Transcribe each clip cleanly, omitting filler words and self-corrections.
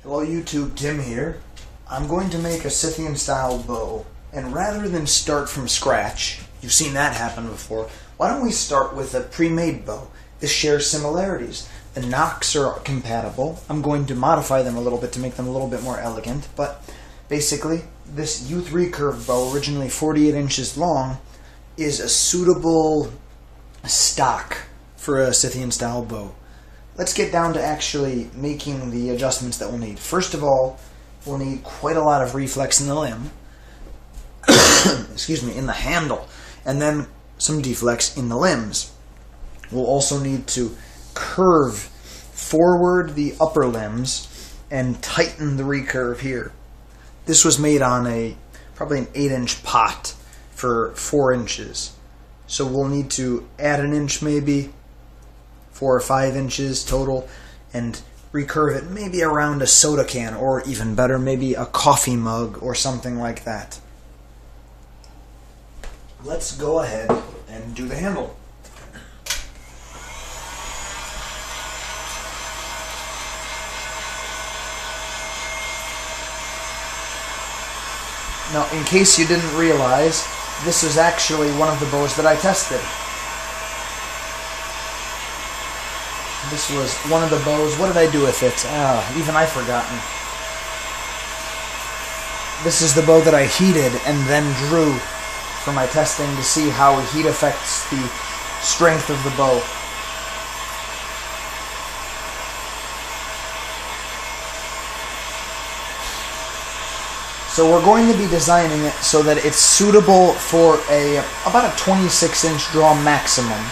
Hello YouTube, Tim here. I'm going to make a Scythian-style bow, and rather than start from scratch, you've seen that happen before, why don't we start with a pre-made bow? This shares similarities. The nocks are compatible. I'm going to modify them a little bit to make them a little bit more elegant, but basically, this U3 curved bow, originally 48 inches long, is a suitable stock for a Scythian-style bow. Let's get down to actually making the adjustments that we'll need. First of all, we'll need quite a lot of reflex in the limb, excuse me, in the handle, and then some deflex in the limbs. We'll also need to curve forward the upper limbs and tighten the recurve here. This was made on probably an 8-inch pot for 4 inches. So we'll need to add an inch maybe, 4 or 5 inches total, and recurve it maybe around a soda can, or even better, maybe a coffee mug or something like that. Let's go ahead and do the handle. Now, in case you didn't realize, this was actually one of the bows that I tested. This was one of the bows. What did I do with it? Even I've forgotten. This is the bow that I heated and then drew for my testing to see how heat affects the strength of the bow. So we're going to be designing it so that it's suitable for about a 26-inch draw maximum.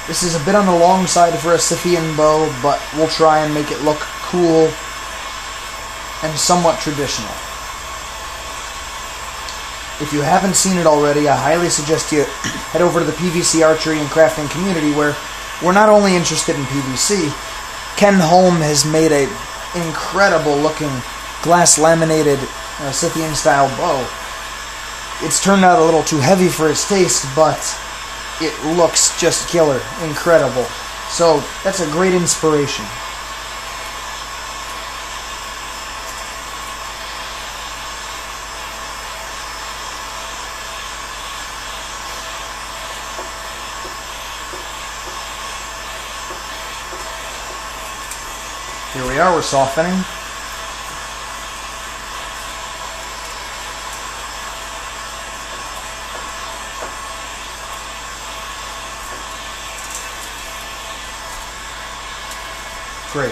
This is a bit on the long side for a Scythian bow, but we'll try and make it look cool and somewhat traditional. If you haven't seen it already, I highly suggest you head over to the PVC archery and crafting community, where we're not only interested in PVC. Ken Holm has made a incredible looking glass laminated Scythian-style bow. It's turned out a little too heavy for its taste, but it looks just killer, incredible. So that's a great inspiration. Here we are, we're softening. Great.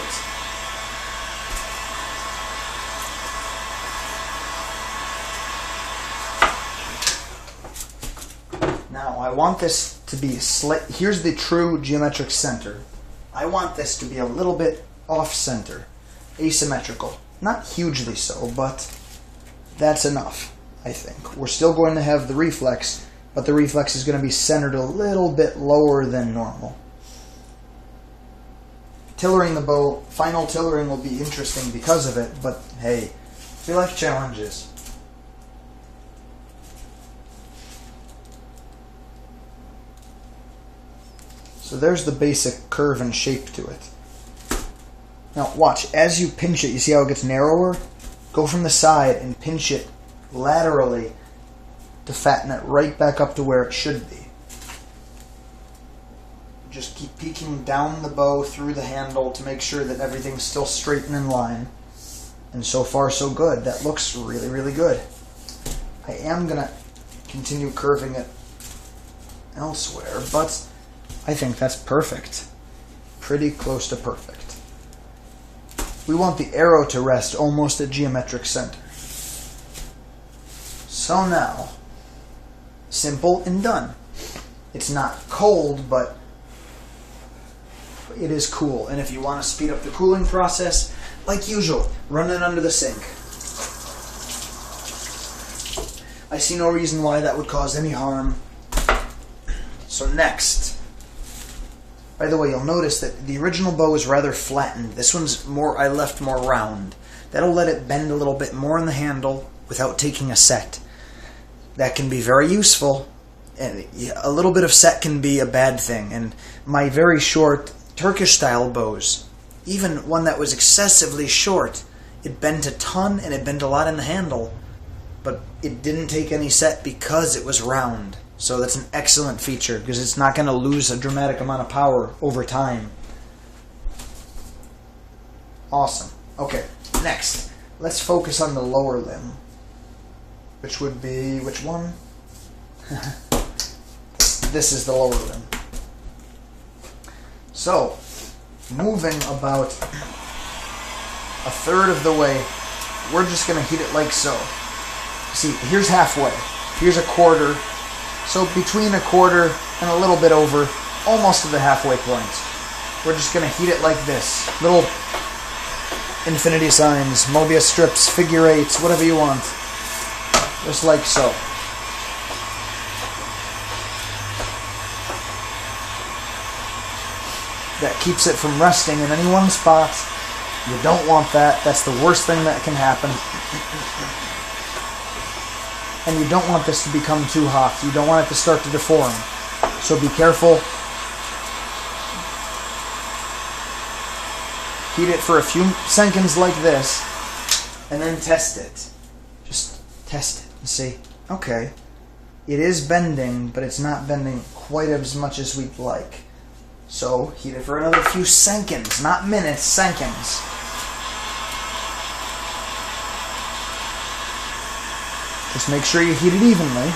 Now I want this to be here's the true geometric center. I want this to be a little bit off-center, asymmetrical. Not hugely so, but that's enough, I think. We're still going to have the reflex, but the reflex is going to be centered a little bit lower than normal. Tillering the bow, final tillering will be interesting because of it, but hey, we like challenges. So there's the basic curve and shape to it. Now watch, as you pinch it, you see how it gets narrower? Go from the side and pinch it laterally to fatten it right back up to where it should be. Just keep peeking down the bow through the handle to make sure that everything's still straight and in line. And so far so good. That looks really, really good. I am going to continue curving it elsewhere, but I think that's perfect. Pretty close to perfect. We want the arrow to rest almost at geometric center. So now, simple and done. It's not cold, but it is cool. And if you want to speed up the cooling process, like usual, run it under the sink. I see no reason why that would cause any harm. So next, by the way, you'll notice that the original bow is rather flattened. This one's I left more round. That'll let it bend a little bit more in the handle without taking a set. That can be very useful. And a little bit of set can be a bad thing. And my very short Turkish-style bows even one that was excessively short, it bent a ton and it bent a lot in the handle, but it didn't take any set because it was round. So that's an excellent feature because it's not going to lose a dramatic amount of power over time. Awesome. Okay, next, let's focus on the lower limb, which would be, which one? This is the lower limb. So, moving about a third of the way, we're just going to heat it like so. See, here's halfway. Here's a quarter. So between a quarter and a little bit over, almost to the halfway point. We're just going to heat it like this. Little infinity signs, Mobius strips, figure eights, whatever you want. Just like so. That keeps it from resting in any one spot. You don't want that. That's the worst thing that can happen. And you don't want this to become too hot. You don't want it to start to deform. So be careful. Heat it for a few seconds like this, and then test it. Just test it and see. Okay, it is bending, but it's not bending quite as much as we'd like. So heat it for another few seconds, not minutes, seconds. Just make sure you heat it evenly.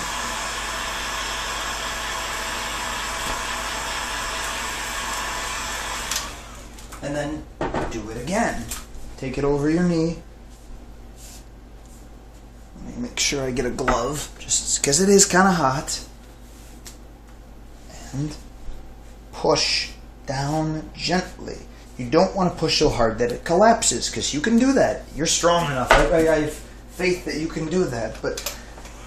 And then do it again. Take it over your knee. Let me make sure I get a glove, just because it is kind of hot. And push down gently. You don't want to push so hard that it collapses, because you can do that. You're strong enough. I have faith that you can do that, but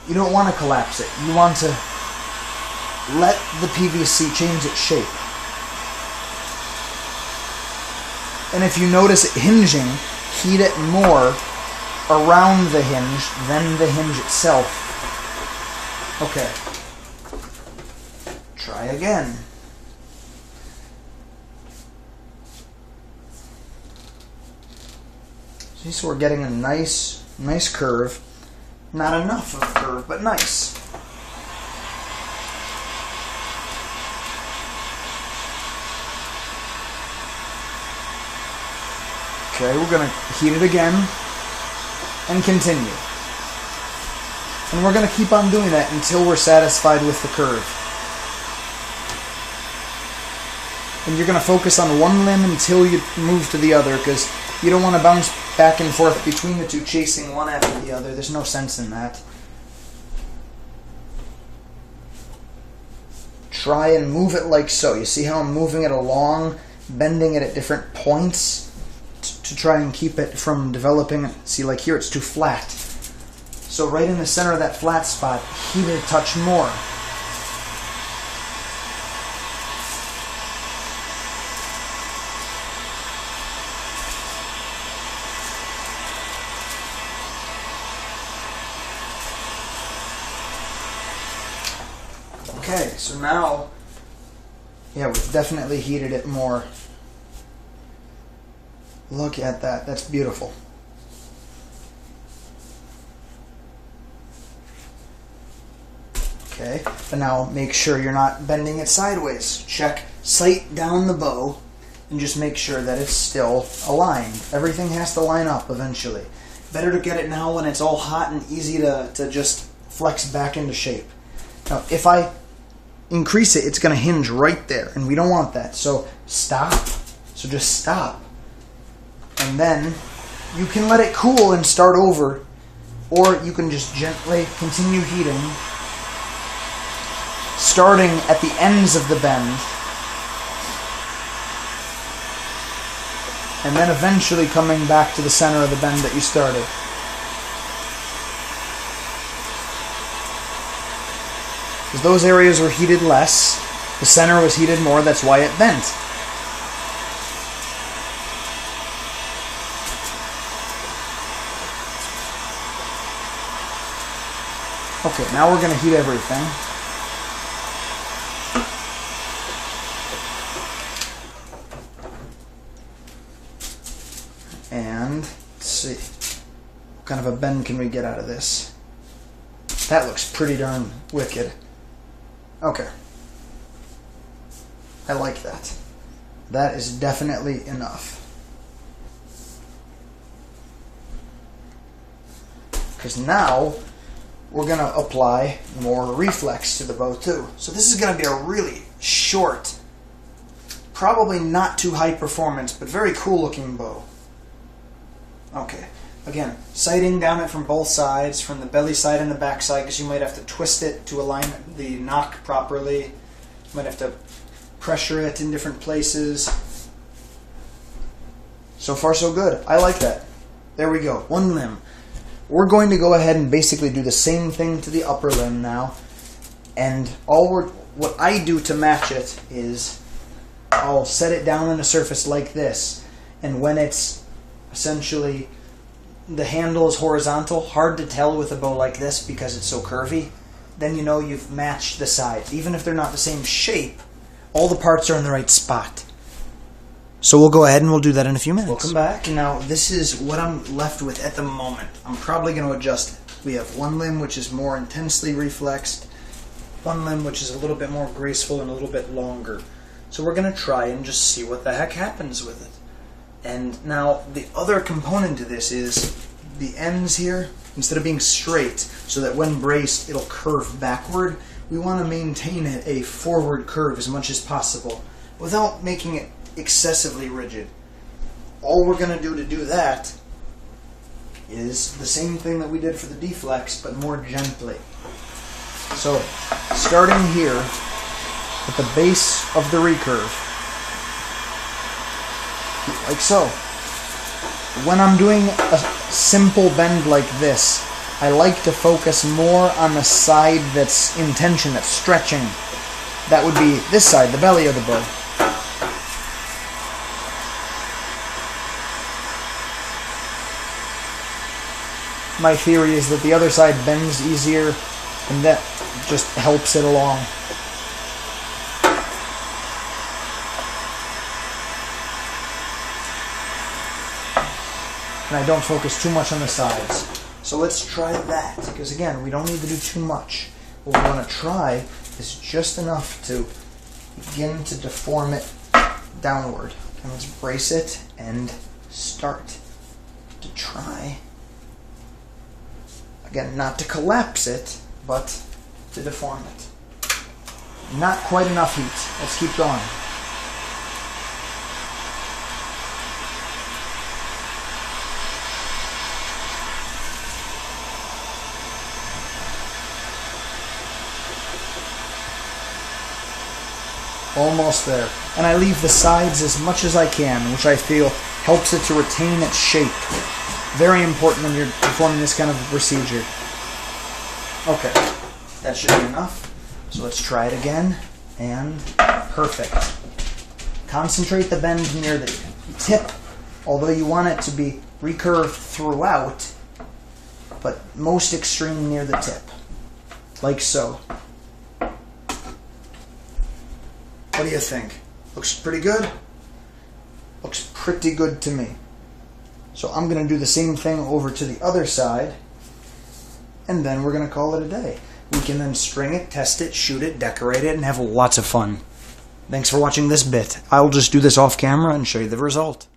you don't want to collapse it. You want to let the PVC change its shape. And if you notice it hinging, heat it more around the hinge than the hinge itself. Okay. Try again. See, so we're getting a nice curve. Not enough of a curve, but nice. Okay, we're going to heat it again and continue. And we're going to keep on doing that until we're satisfied with the curve. And you're going to focus on one limb until you move to the other, because you don't want to bounce back and forth between the two, chasing one after the other. There's no sense in that. Try and move it like so. You see how I'm moving it along, bending it at different points to try and keep it from developing. See, like here it's too flat. So right in the center of that flat spot, heat it a touch more. Okay, so now, yeah, we've definitely heated it more. Look at that. That's beautiful. Okay, but now make sure you're not bending it sideways. Check, sight down the bow, and just make sure that it's still aligned. Everything has to line up eventually. Better to get it now when it's all hot and easy to just flex back into shape. Now, if I increase it, it's going to hinge right there, and we don't want that. So stop. So just stop. And then you can let it cool and start over, or you can just gently continue heating, starting at the ends of the bend, and then eventually coming back to the center of the bend that you started. Because those areas were heated less, the center was heated more, that's why it bent. Okay, now we're going to heat everything. kind of a bend can we get out of this? That looks pretty darn wicked. Okay. I like that. That is definitely enough. Because now we're going to apply more reflex to the bow too. So this is going to be a really short, probably not too high performance, but very cool looking bow. Okay, again, sighting down it from both sides, from the belly side and the back side, because you might have to twist it to align the knock properly. You might have to pressure it in different places. So far so good. I like that. There we go. One limb. We're going to go ahead and basically do the same thing to the upper limb now. And what I do to match it is I'll set it down on a surface like this. And when it's essentially the handle is horizontal, hard to tell with a bow like this because it's so curvy, then you know you've matched the sides. Even if they're not the same shape, all the parts are in the right spot. So we'll go ahead and we'll do that in a few minutes. Welcome back. Now this is what I'm left with at the moment. I'm probably going to adjust it. We have one limb which is more intensely reflexed, one limb which is a little bit more graceful and a little bit longer. So we're going to try and just see what the heck happens with it. And now the other component to this is the ends here, instead of being straight so that when braced it'll curve backward, we want to maintain it a forward curve as much as possible without making it excessively rigid. All we're going to do that is the same thing that we did for the deflex, but more gently. So starting here at the base of the recurve, like so. When I'm doing a simple bend like this, I like to focus more on the side that's in tension, that's stretching. That would be this side, the belly of the bow. My theory is that the other side bends easier, and that just helps it along. And I don't focus too much on the sides. So let's try that, because again, we don't need to do too much. What we want to try is just enough to begin to deform it downward. And let's brace it and start to try. Again, not to collapse it, but to deform it. Not quite enough heat. Let's keep going. Almost there. And I leave the sides as much as I can, which I feel helps it to retain its shape. Very important when you're performing this kind of procedure. Okay, that should be enough. So let's try it again, and perfect. Concentrate the bend near the tip, although you want it to be recurved throughout, but most extreme near the tip, like so. What do you think? Looks pretty good? Looks pretty good to me. So I'm going to do the same thing over to the other side, and then we're going to call it a day. We can then string it, test it, shoot it, decorate it, and have lots of fun. Thanks for watching this bit. I'll just do this off camera and show you the result.